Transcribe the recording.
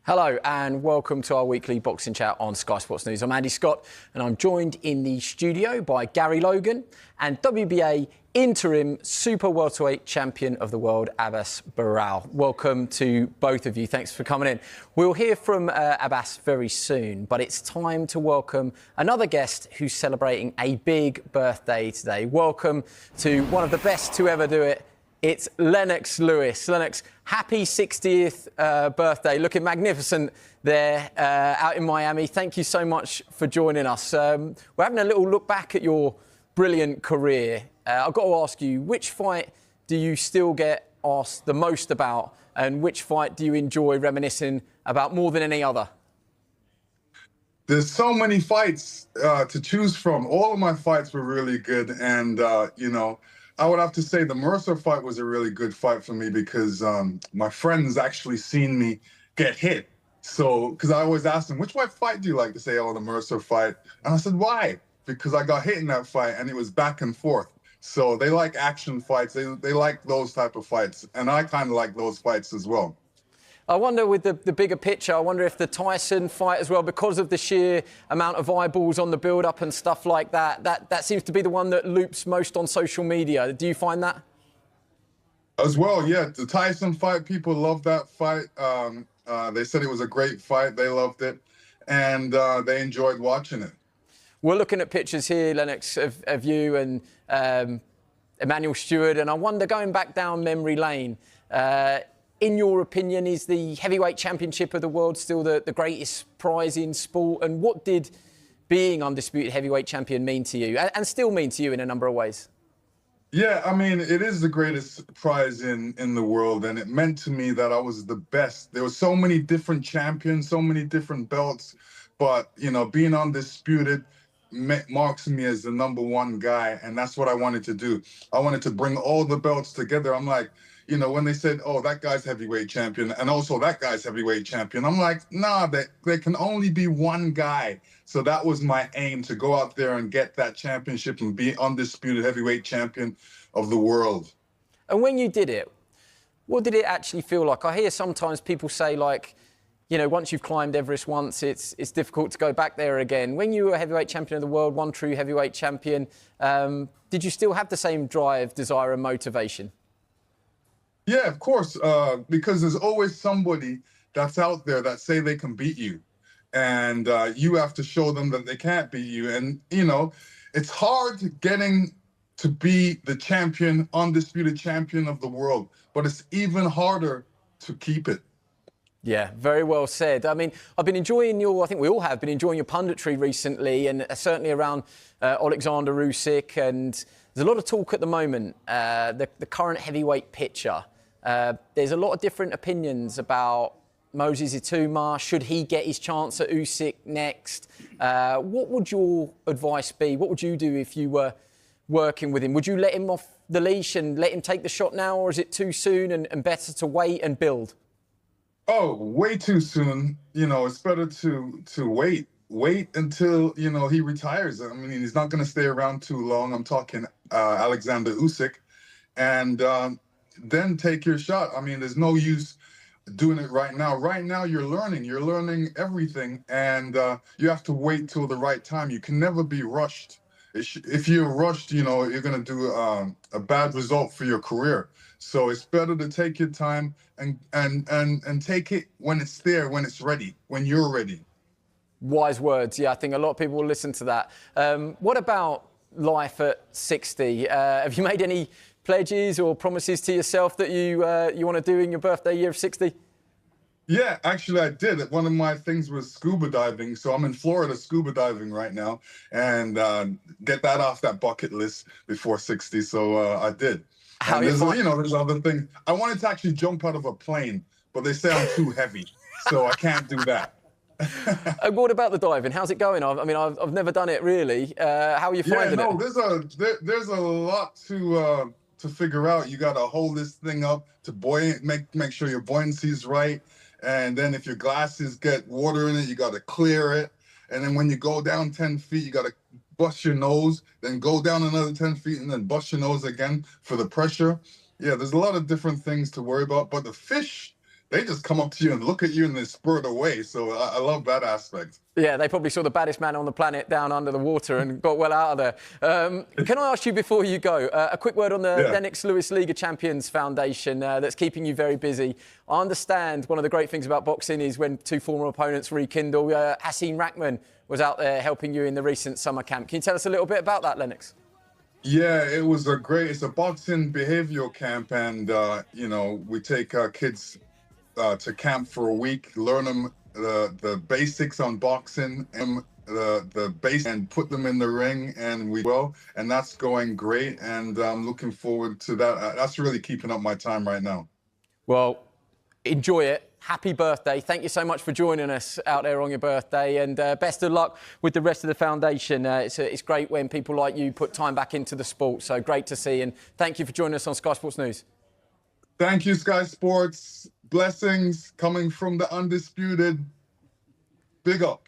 Hello and welcome to our weekly boxing chat on Sky Sports News. I'm Andy Scott and I'm joined in the studio by Gary Logan and WBA interim super welterweight champion of the world, Abbas Baral. Welcome to both of you. Thanks for coming in. We'll hear from Abbas very soon, but it's time to welcome another guest who's celebrating a big birthday today. Welcome to one of the best to ever do it. It's Lennox Lewis. Lennox, happy 60th birthday. Looking magnificent there out in Miami. Thank you so much for joining us. We're having a little look back at your brilliant career. I've got to ask you, which fight do you still get asked the most about, and which fight do you enjoy reminiscing about more than any other? There's so many fights to choose from. All of my fights were really good, and you know, I would have to say the Mercer fight was a really good fight for me because my friends actually seen me get hit. So, because I always asked them, which fight do you like? To say, oh, the Mercer fight. And I said, why? Because I got hit in that fight and it was back and forth. So they like action fights. They like those type of fights. And I kind of like those fights as well. I wonder with the bigger picture, I wonder if the Tyson fight as well, because of the sheer amount of eyeballs on the build-up and stuff like that, that seems to be the one that loops most on social media. Do you find that? As well, yeah. The Tyson fight, people love that fight. They said it was a great fight. They loved it. And they enjoyed watching it. We're looking at pictures here, Lennox, of you and Emmanuel Stewart. And I wonder, going back down memory lane, in your opinion, is the heavyweight championship of the world still the greatest prize in sport? And what did being undisputed heavyweight champion mean to you, and still mean to you in a number of ways? Yeah, I mean, it is the greatest prize in the world, and it meant to me that I was the best. There were so many different champions, so many different belts, but, you know, being undisputed marks me as the #1 guy, and that's what I wanted to do. I wanted to bring all the belts together. I'm like, you know, when they said, oh, that guy's heavyweight champion and also that guy's heavyweight champion, I'm like, nah, there can only be one guy. So that was my aim, to go out there and get that championship and be undisputed heavyweight champion of the world. And when you did it, what did it actually feel like? I hear sometimes people say, like, you know, once you've climbed Everest once, it's difficult to go back there again. When you were heavyweight champion of the world, one true heavyweight champion, did you still have the same drive, desire and motivation? Yeah, of course, because there's always somebody that's out there that say they can beat you. And you have to show them that they can't beat you. And, you know, it's hard getting to be the champion, undisputed champion of the world, but it's even harder to keep it. Yeah, very well said. I mean, I've been enjoying I think we all have been enjoying your punditry recently, and certainly around Oleksandr Usyk. And there's a lot of talk at the moment, the current heavyweight picture. There's a lot of different opinions about Moses Itauma. Should he get his chance at Usyk next? What would your advice be? What would you do if you were working with him? Would you let him off the leash and let him take the shot now, or is it too soon and better to wait and build? Oh, way too soon. You know, it's better to wait. Wait until, you know, he retires. I mean, he's not going to stay around too long. I'm talking Oleksandr Usyk. And then take your shot. I mean, there's no use doing it right now. Right now, you're learning everything, and you have to wait till the right time. You can never be rushed. If you're rushed, you know, you're going to do a bad result for your career. So it's better to take your time and take it when it's there, when it's ready, when you're ready. Wise words. Yeah, I think a lot of people will listen to that. What about life at 60? Have you made any pledges or promises to yourself that you want to do in your birthday year of 60? Yeah, actually I did. One of my things was scuba diving. So I'm in Florida scuba diving right now, and get that off that bucket list before 60. So I did. How there's other things. I wanted to actually jump out of a plane, but they say I'm too heavy, so I can't do that. What about the diving? How's it going? I mean, I've never done it really. How are you finding it? There's a lot to figure out. You got to hold this thing up to make sure your buoyancy is right. And then if your glasses get water in it, you got to clear it. And then when you go down 10 feet, you got to bust your nose, then go down another 10 feet and then bust your nose again for the pressure. Yeah, there's a lot of different things to worry about. But the fish they just come up to you and look at you and they spurt away. So I love that aspect. Yeah, they probably saw the baddest man on the planet down under the water and got well out of there. Can I ask you before you go, a quick word on the Lennox Lewis League of Champions Foundation that's keeping you very busy. I understand one of the great things about boxing is when two former opponents rekindle. Hasim Rahman was out there helping you in the recent summer camp. Can you tell us a little bit about that, Lennox? Yeah, it's a boxing behavioral camp, and you know, we take our kids to camp for a week, learn them the basics on boxing and the base, and put them in the ring, and that's going great, and I'm looking forward to that. That's really keeping up my time right now. Well, enjoy it. Happy birthday. Thank you so much for joining us out there on your birthday, and best of luck with the rest of the foundation. It's great when people like you put time back into the sport, so great to see, and thank you for joining us on Sky Sports News. Thank you, Sky Sports. Blessings coming from the Undisputed. Big up.